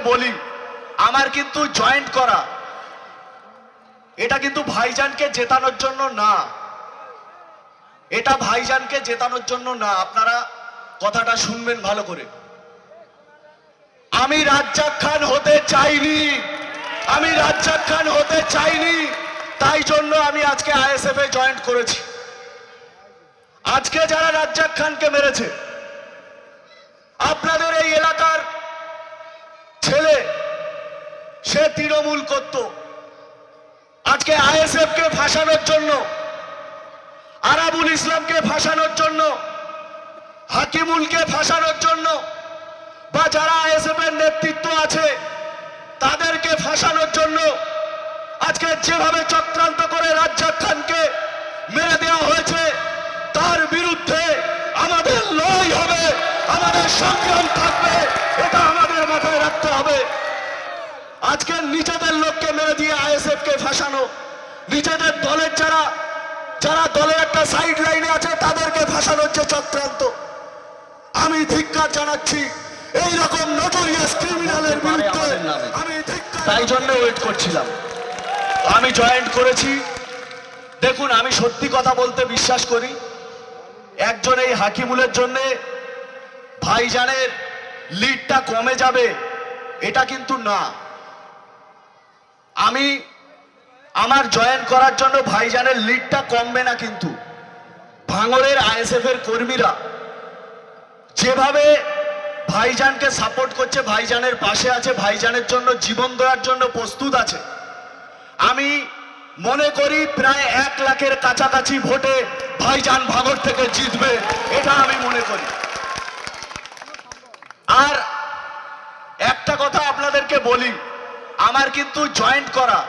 বলি, আমার কিন্তু জয়েন্ট করা এটা কিন্তু ভাইজানকে জেতানোর জন্য না, এটা ভাইজানকে জেতানোর জন্য না। আপনারা কথাটা শুনবেন ভালো করে। আমি রাজ্জাক খান হতে চাইনি, আমি রাজ্জাক খান হতে চাইনি, তাই জন্য আমি আজকে আইএসএফ এ জয়েন্ট করেছি। আজকে যারা রাজ্জাক খানকে মেরেছে, আপনাদের এই এলাকার ছেলে, সে তৃণমূল করত, আজকে আইএসএফ কে ফাঁসানোর জন্য, আরাবুল ইসলামকে ফাঁসানোর জন্য, হাকিমুলকে ফাঁসানোর জন্য, বা যারা আইএসএফ এর নেতৃত্ব আছে তাদেরকে ফাঁসানোর জন্য আজকে যেভাবে চক্রান্ত করে রাজ্জাক খানকে মেরে দেওয়া হয়েছে, তার বিরুদ্ধে আমাদের লড়াই হবে, আমাদের সংগ্রাম থাকবে, এটা আমাদের মাথায় রাখতে হবে। আজকে নিজেদের লোককে মেরে দিয়ে আইএসএফ কে ফাঁসানো, নিজেদের দলের যারা দলের একটা সাইড লাইনে আছে তাদেরকে ফাঁসানোর যে চক্রান্ত, আমি ধিক্কার জানাচ্ছি। এইরকম নোটোরিয়াস ক্রিমিনালের বিরুদ্ধে আমি তাই জন্য ওয়েট করছিলাম, আমি জয়েন্ট করেছি। দেখুন, আমি সত্যি কথা বলতে বিশ্বাস করি, একজন এই হাকিমুলের জন্য ভাইজানের লিডটা কমে যাবে এটা কিন্তু না। আমি আমার জয়েন করার জন্য ভাইজানের লিডটা কমবে না, কিন্তু ভাঙড়ের আইএসএফ এর কর্মীরা যেভাবে ভাইজানকে সাপোর্ট করছে, ভাইজানের পাশে আছে, ভাইজানের জন্য জীবন দেওয়ার জন্য প্রস্তুত আছে, আমি মনে করি প্রায় 1 লাখের কাছাকাছি ভোটে ভাইজান ভাঙড় থেকে জিতবে, এটা আমি মনে করি। আর একটা কথা আপনাদেরকে বলি, আমার কিন্তু জয়েন্ট করা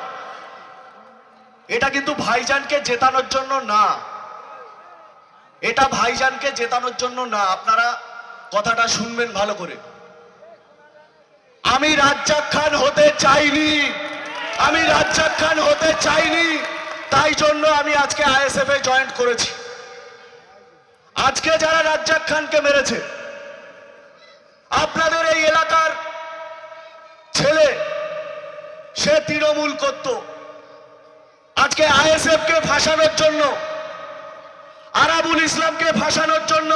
এটা কিন্তু ভাইজানকে জেতানোর জন্য না, এটা ভাইজানকে জেতানোর জন্য না। আপনারা কথাটা শুনবেন ভালো করে। আমি রাজ্জাক খান হতে চাইনি, আমি রাজ্জাক খান হতে চাইনি, তাই জন্য আমি আজকে আইএসএফ এ জয়েন্ট করেছি। আজকে যারা রাজ্জাক খানকে মেরেছে, আপনাদের এই এলাকার ছেলে, সে তৃণমূল করত, আজকে আইএসএফ কে ফাঁসানোর জন্য, আরাবুল ইসলামকে ফাঁসানোর জন্য,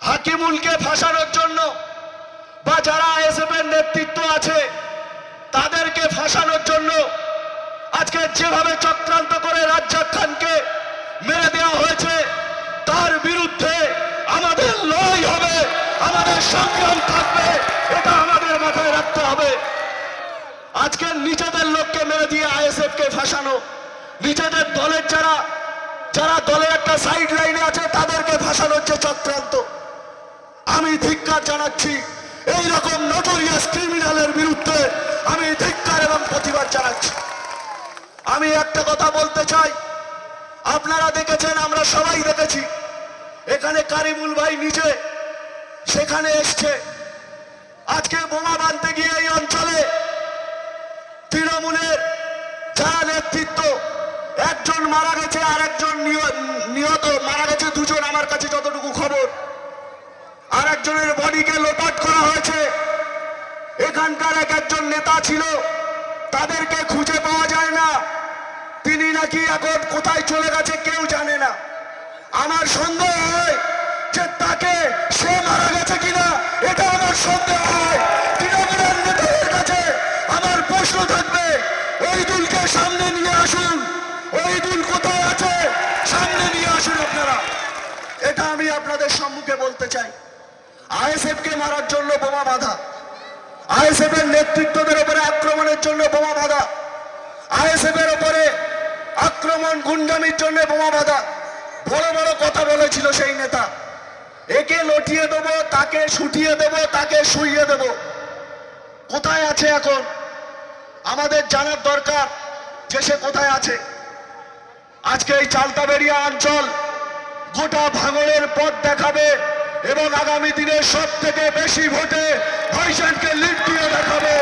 হাকিমুলকে ফাঁসানোর জন্য, বা যারা আইএসএফ এর নেতৃত্ব আছে তাদেরকে ফাঁসানোর জন্য আজকে যেভাবে চক্রান্ত করে রাজ্জাক খানকে মেরে দেওয়া হয়েছে, তার বিরুদ্ধে আমাদের লড়াই হবে, আমাদের সংগ্রাম থাকবে, এটা আমাদের মাথায় রাখতে হবে। আজকে নিজেদের লোককে মেরে দিয়ে আইএসএফ কে ফাঁসানো, নিজেদের দলের যারা দলের একটা সাইড লাইনে আছে তাদেরকে ফাঁসানোর যে চক্রান্ত, আমি ধিক্কার জানাচ্ছি। এইরকম নোটোরিয়াস ক্রিমিনালের বিরুদ্ধে আমি ধিক্কার এবং প্রতিবাদ জানাচ্ছি। আমি একটা কথা বলতে চাই, আপনারা দেখেছেন, আমরা সবাই দেখেছি, এখানে কারিমুল ভাই নিজে সেখানে এসছে, আজকে বোমা বাঁধতে গিয়ে এই অঞ্চলে তৃণমূলের যারা নেতৃত্ব, একজন মারা গেছে আর একজন নিহত, মারা গেছে 2 জন আমার কাছে যতটুকু খবর, আর একজনের বডিকে লোপাট করা হয়েছে। এখানকার একজন নেতা ছিল, তাদেরকে খুঁজে পাওয়া যায় না, তিনি নাকি এখন কোথায় চলে গেছে কেউ জানে না। আমার সন্দেহ হয় যে সে মারা গেছে কিনা, এটা আমার সন্দেহ হয়। তৃণমূলের নেতাদের কাছে আমার প্রশ্ন থাকবে, ওই দুলকে সামনে নিয়ে আসুন, ওই দুল কোথায় আছে সামনে নিয়ে আসুন আপনারা, এটা আমি আপনাদের সম্মুখে বলতে চাই। আইএসএফ কে মারার জন্য বোমা বাঁধা, আইএসএফ এর নেতৃত্বদের উপরে আক্রমণের জন্য বোমা বাঁধা, আইএসএফ এর উপরে আক্রমণ গুন্ডামির জন্য বোমা বাঁধা, বড় বড় কথা বলেছিল সেই নেতা, একে লটিয়ে দেবো, তাকে শুটিয়ে দেবো, তাকে শুইয়ে দেব। কোথায় আছে এখন? আমাদের জানার দরকার যে সে কোথায় আছে। আজকে এই চালতাবেড়িয়া অঞ্চল গোটা ভাঙড়ের পথ দেখাবে এবং আগামী দিনে সব থেকে বেশি ভোটে ভাইজানকে লিড দিয়ে দেখাবে,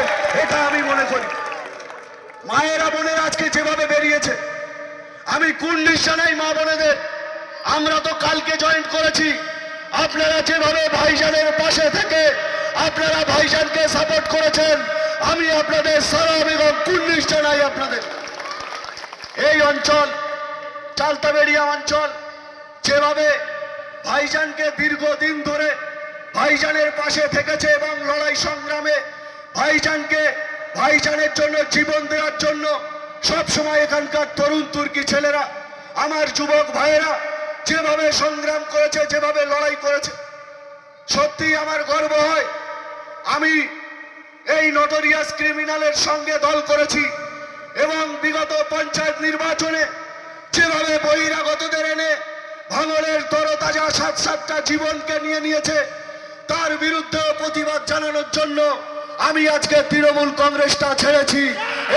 এটা আমি মনে করি। মায়েরা বোনেরা আজকে যেভাবে বেরিয়েছে, আমি কুর্নিশ জানাই মা বোনেদের, আমরা তো কালকে জয়েন করেছি, আপনারা যেভাবে ভাইজানের পাশে থেকে আপনারা ভাইজানকে সাপোর্ট করেছেন। আমি আপনাদের সালাম এবং কুর্নিশ জানাই। আপনাদের এই অঞ্চল চালতাবেড়িয়া অঞ্চল যেভাবে ভাইজানকে দীর্ঘদিন ধরে ভাইজানের পাশে থেকেছে এবং লড়াই সংগ্রামে ভাইজানের জন্য জীবন দেওয়ার জন্য সব সময় এখানকার তরুণ তুর্কি ছেলেরা, আমার যুবক ভাইয়েরা যেভাবে সংগ্রাম করেছে, যেভাবে লড়াই করেছে, সত্যি আমার গর্ব হয়। আমি এই নটোরিয়াস ক্রিমিনালের সঙ্গে দল করেছি এবং বিগত পঞ্চায়েত নির্বাচনে যেভাবে বহিরাগতদের এনে ভাঙড়ের তরতাজা সাতটা জীবনকে নিয়ে নিয়েছে, তার বিরুদ্ধে প্রতিবাদ জানানোর জন্য আমি আজকে তৃণমূল কংগ্রেসটা ছেড়েছি।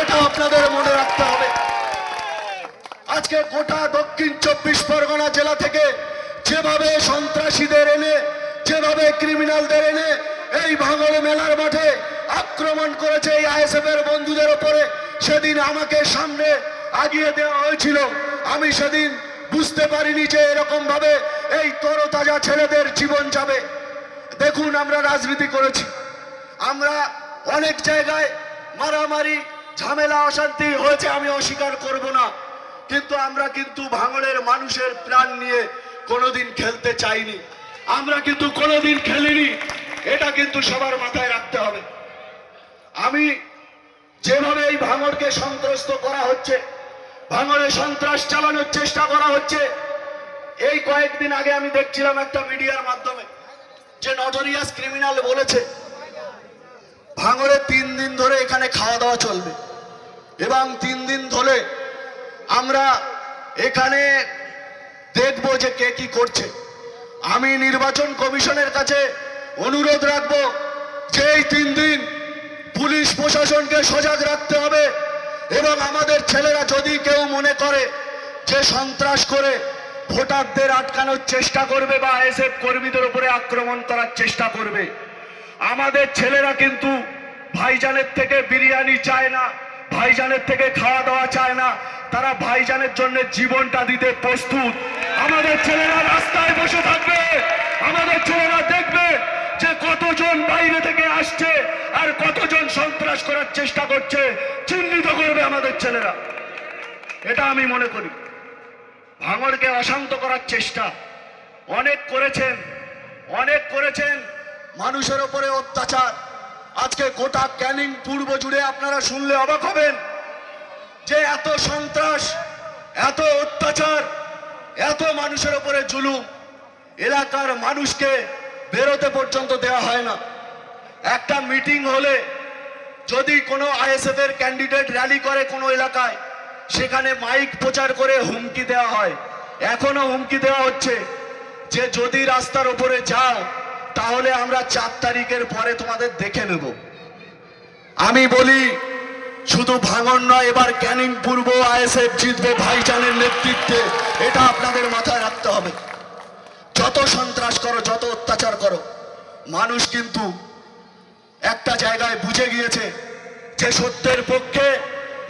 এটা আপনাদের মনে রাখতে হবে। আজকে গোটা দক্ষিণ 24 পরগনা জেলা থেকে যেভাবে সন্ত্রাসীদের এনে, যেভাবে ক্রিমিনালদের এনে এই ভাঙড় মেলার মাঠে আক্রমণ করেছে এই আইএসএফ এর বন্ধুদের উপরে, সেদিন আমাকে সামনে আগিয়ে দেওয়া হয়েছিল। আমি সেদিন বুঝতে পারিনি যে এরকম ভাবে এই তরতাজা ছেলেদের জীবন যাবে। দেখুন, আমরা রাজনীতি করেছি, আমরা অনেক জায়গায় মারামারি ঝামেলা অশান্তি হয়েছে, আমি অস্বীকার করব না, কিন্তু আমরা কিন্তু ভাঙড়ের মানুষের প্রাণ নিয়ে কোনোদিন খেলতে চাইনি, আমরা কিন্তু কোনোদিন খেলিনি। এটা কিন্তু সবার মাথায় রাখতে হবে। আমি যেভাবে এই ভাঙড়কে সন্ত্রস্ত করা হচ্ছে, ভাঙড়ে সন্ত্রাস চালানোর চেষ্টা করা হচ্ছে, এই কয়েকদিন আগে আমি দেখছিলাম একটা মিডিয়ার মাধ্যমে যে নটোরিয়াস ক্রিমিনাল বলেছে ভাঙড়ে 3 দিন ধরে এখানে খাওয়া দাওয়া চলবে এবং 3 দিন ধরে আমরা এখানে দেখবো যে কে কি করছে। আমি নির্বাচন কমিশনের কাছে অনুরোধ রাখবো যে এই 3 দিন পুলিশ প্রশাসনকে সজাগ রাখতে হবে এবং আমাদের ছেলেরা যদি কেউ মনে করে যে সন্ত্রাস করে ভোটারদের আটকানোর চেষ্টা করবে বা আইএসএফ কর্মীদের উপরে আক্রমণ করার চেষ্টা করবে, আমাদের ছেলেরা কিন্তু ভাইজানের থেকে বিরিয়ানি চায় না, ভাইজানের থেকে খাওয়া দাওয়া চায় না, তারা ভাইজানের জন্য জীবনটা দিতে প্রস্তুত। আমাদের ছেলেরা রাস্তায় বসে থাকবে, আমাদের ছেলেরা দেখবে যে কতজন বাইরে থেকে আসছে আর কতজন সন্ত্রাস করার চেষ্টা করছে, চিহ্নিত করবে আমাদের ছেলেরা। এটা আমি মনে করি। ভাঙড়কে অশান্ত করার চেষ্টা অনেক করেছেন, মানুষের উপরে অত্যাচার। আজকে গোটা ক্যানিং পূর্ব জুড়ে আপনারা শুনলে অবাক হবেন যে এত সন্ত্রাস, এত অত্যাচার, এত মানুষের উপরে জুলুম, এলাকার মানুষকে বেরোতে পর্যন্ত দেওয়া হয় না। একটা মিটিং হলে যদি কোনো আইএসএফ এর ক্যান্ডিডেট র্যালি করে কোনো এলাকায়, সেখানে মাইক প্রচার করে হুমকি দেওয়া হয়। এখনো হুমকি দেওয়া হচ্ছে যে যদি রাস্তার উপরে যাও তাহলে আমরা 4 তারিখের পরে তোমাদের দেখে নেব। আমি বলি শুধু ভাঙড় নয়, এবার ক্যানিং পূর্ব আইএসএফ জিতবে ভাইজানের নেতৃত্বে। এটা আপনাদের মাথায় রাখতে হবে। যত সন্ত্রাস করো, যত অত্যাচার করো, মানুষ কিন্তু একটা জায়গায় বুঝে গিয়েছে যে সত্যের পক্ষে,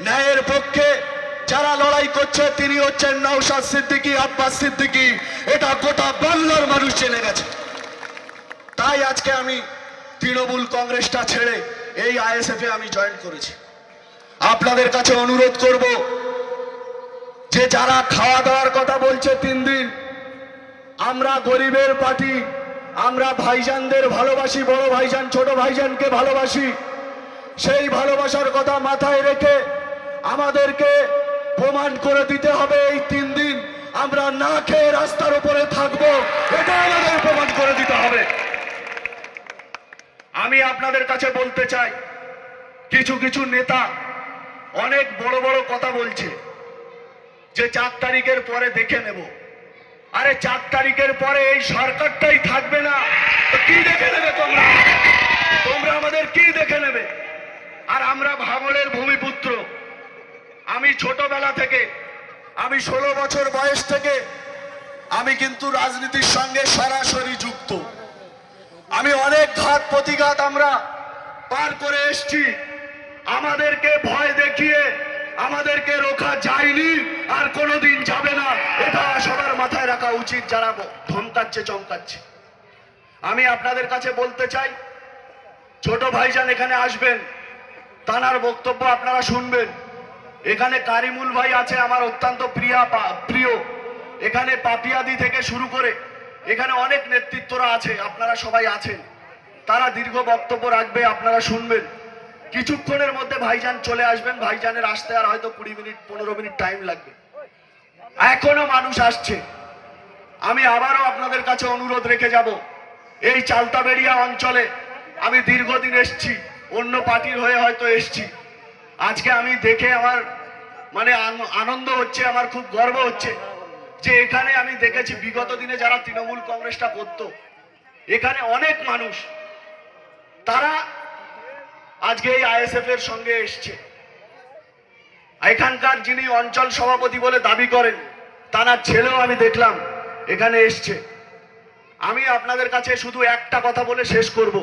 ন্যায়ের পক্ষে যারা লড়াই করছে তিনি হচ্ছেন নওশাদ সিদ্দিকী, আব্বাস সিদ্দিকী। এটা গোটা বাংলার মানুষ জেনে গেছে। তাই আজকে আমি তৃণমূল কংগ্রেসটা ছেড়ে এই আইএসএফ এ আমি জয়েন করেছি। আপনাদের কাছে অনুরোধ করব যে যারা খাওয়া দাওয়ার কথা বলছে 3 দিন, আমরা গরিবের পার্টি, আমরা ভাইজানদের ভালোবাসি, বড় ভাইজান ছোট ভাইজানকে ভালোবাসি। সেই ভালোবাসার কথা মাথায় রেখে আমাদেরকে প্রমাণ করে দিতে হবে এই 3 দিন আমরা না খেয়ে রাস্তার উপরে থাকবো, এটা আমাদের প্রমাণ করে দিতে হবে। আমি আপনাদের কাছে বলতে চাই, কিছু নেতা অনেক বড় বড় কথা বলছে যে 4 তারিখের পরে দেখে নেব। আরে 4 তারিখের পরে এই সরকারটাই থাকবে না, তো কি দেখে নেবে তোমরা আমাদের কি দেখে নেবে? আর আমরা ভাঙড়ের ভূমিপুত্র। আমি ছোটবেলা থেকে, আমি 16 বছর বয়স থেকে আমি কিন্তু রাজনীতির সঙ্গে সরাসরি যুক্ত। আমি অনেক ঘাত প্রতিঘাত আমরা পার করে এসেছি। আমাদেরকে ভয় দেখিয়ে আমাদেরকে রোখা যায়নি, আর কোনোদিন যাবে না। এটা সবার মাথায় রাখা উচিত যারা ধমকাচ্ছে চমকাচ্ছে। আমি আপনাদের কাছে বলতে চাই, ছোট ভাইজান এখানে আসবেন, তানার বক্তব্য আপনারা শুনবেন। এখানে কারিমুল ভাই আছে আমার অত্যন্ত প্রিয়। এখানে পাপিয়াদি থেকে শুরু করে এখানে অনেক নেতৃত্বরা আছে, আপনারা সবাই আছেন। তারা দীর্ঘ বক্তব্য রাখবে, আপনারা শুনবেন। কিছুক্ষণের মধ্যে ভাইজান চলে আসবেন। ভাইজানের আসতে আর হয়তো 20 মিনিট 15 মিনিট টাইম লাগবে। এখনো মানুষ আসছে। আমি আবারও আপনাদের কাছে অনুরোধ রেখে যাব, এই চালতাবেড়িয়া অঞ্চলে আমি দীর্ঘদিন এসছি, অন্য পার্টির হয়ে হয়তো এসছি। আজকে আমি দেখে আমার মানে আনন্দ হচ্ছে, আমার খুব গর্ব হচ্ছে যে এখানে আমি দেখেছি বিগত দিনে যারা তৃণমূল কংগ্রেসটা করত, এখানে অনেক মানুষ তারা আজকে এই আইএসএফ এর সঙ্গে এসছে। এখানকার যিনি অঞ্চল সভাপতি বলে দাবি করেন, তার ছেলেও আমি দেখলাম এখানে এসছে। আমি আপনাদের কাছে শুধু একটা কথা বলে শেষ করব,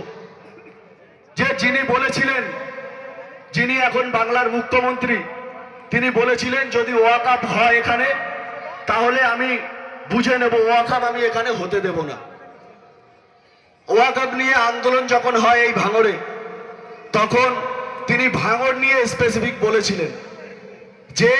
যে যিনি বলেছিলেন, যিনি এখন বাংলার মুখ্যমন্ত্রী, তিনি বলেছিলেন যদি ওয়াকআপ হয় এখানে তাহলে আমি বুঝে নেব, ওয়াকআপ আমি এখানে হতে দেব না। ওয়াকআপ নিয়ে আন্দোলন যখন হয় এই ভাঙড়ে, তখন তিনি ভাঙড় নিয়ে স্পেসিফিক বলেছিলেন যে